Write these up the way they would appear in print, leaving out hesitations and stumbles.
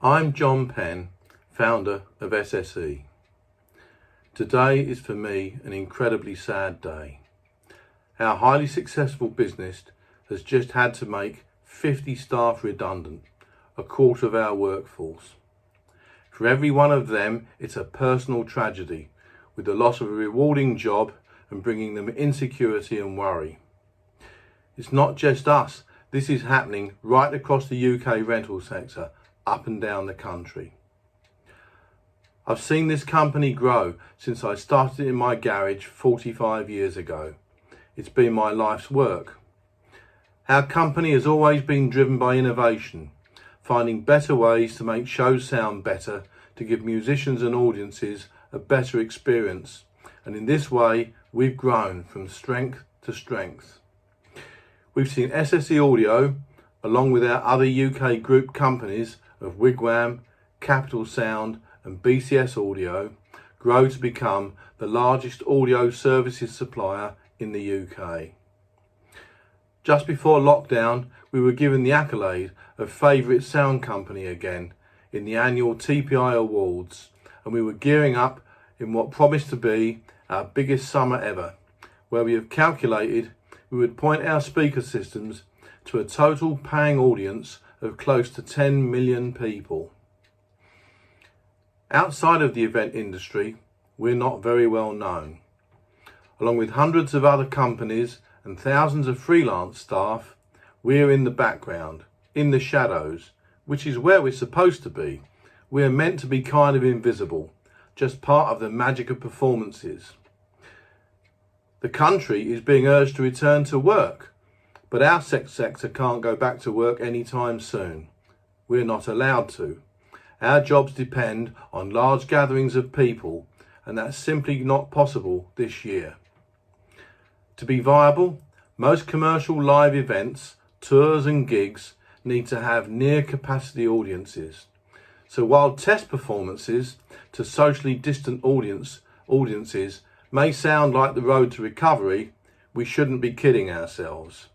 I'm John Penn, founder of SSE. Today is for me an incredibly sad day. Our highly successful business has just had to make 50 staff redundant, a quarter of our workforce. For every one of them, it's a personal tragedy, with the loss of a rewarding job and bringing them insecurity and worry. It's not just us, this is happening right across the UK rental sector, up and down the country. I've seen this company grow since I started it in my garage 45 years ago. It's been my life's work. Our company has always been driven by innovation, finding better ways to make shows sound better, to give musicians and audiences a better experience. And in this way, we've grown from strength to strength. We've seen SSE Audio, along with our other UK group companies of Wigwam, Capital Sound and BCS Audio, grow to become the largest audio services supplier in the UK. Just before lockdown, we were given the accolade of Favourite Sound Company again in the annual TPI Awards, and we were gearing up in what promised to be our biggest summer ever, where we have calculated we would point our speaker systems to a total paying audience of close to 10 million people. Outside of the event industry, we're not very well known. Along with hundreds of other companies and thousands of freelance staff, we're in the background, in the shadows, which is where we're supposed to be. We're meant to be kind of invisible, just part of the magic of performances. The country is being urged to return to work, but our sector can't go back to work anytime soon. We're not allowed to. Our jobs depend on large gatherings of people, and that's simply not possible this year. To be viable, most commercial live events, tours and gigs need to have near capacity audiences. So while test performances to socially distant audiences may sound like the road to recovery, we shouldn't be kidding ourselves.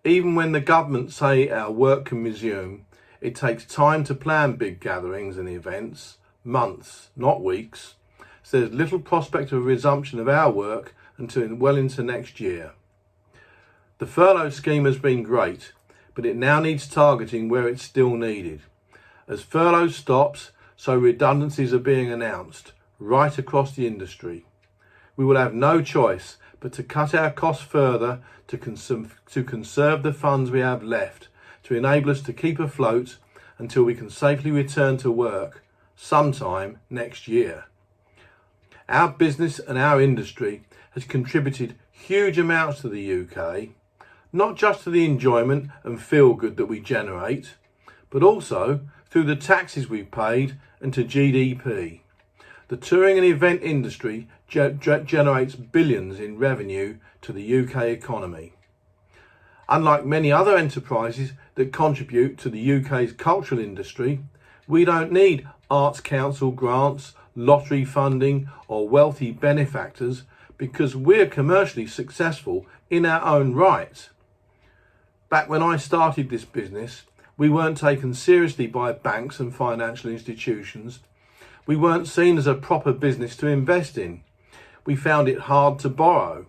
Even when the government say our work can resume, it takes time to plan big gatherings and events, months, not weeks. So there's little prospect of a resumption of our work until well into next year. The furlough scheme has been great, but it now needs targeting where it's still needed. As furlough stops, so redundancies are being announced right across the industry. We will have no choice but to cut our costs further to conserve the funds we have left, to enable us to keep afloat until we can safely return to work sometime next year. Our business and our industry has contributed huge amounts to the UK, not just to the enjoyment and feel good that we generate, but also through the taxes we've paid and to GDP. The touring and event industry generates billions in revenue to the UK economy. Unlike many other enterprises that contribute to the UK's cultural industry, we don't need Arts Council grants, lottery funding or wealthy benefactors because we're commercially successful in our own right. Back when I started this business, we weren't taken seriously by banks and financial institutions. We weren't seen as a proper business to invest in. We found it hard to borrow.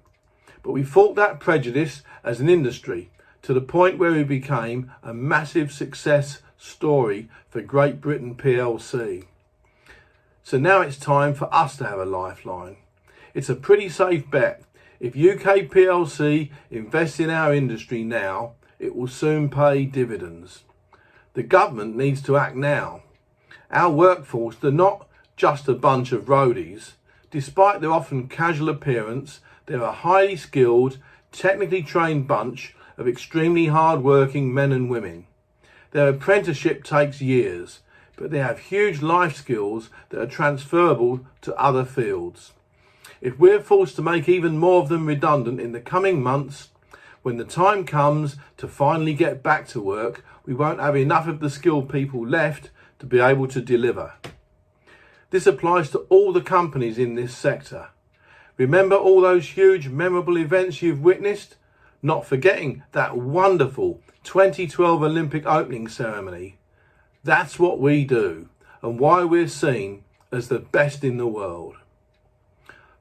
But we fought that prejudice as an industry to the point where we became a massive success story for Great Britain PLC. So now it's time for us to have a lifeline. It's a pretty safe bet. If UK PLC invests in our industry now, it will soon pay dividends. The government needs to act now. Our workforce, they're not just a bunch of roadies. Despite their often casual appearance, they're a highly skilled, technically trained bunch of extremely hard-working men and women. Their apprenticeship takes years, but they have huge life skills that are transferable to other fields. If we're forced to make even more of them redundant in the coming months, when the time comes to finally get back to work, we won't have enough of the skilled people left to be able to deliver. This applies to all the companies in this sector. Remember all those huge, memorable events you've witnessed? Not forgetting that wonderful 2012 Olympic opening ceremony. That's what we do and why we're seen as the best in the world.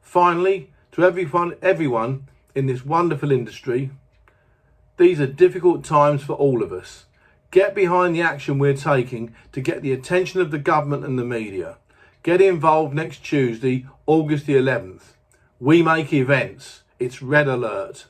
Finally, to everyone in this wonderful industry, these are difficult times for all of us. Get behind the action we're taking to get the attention of the government and the media. Get involved next Tuesday, August the 11th. We make events. It's red alert.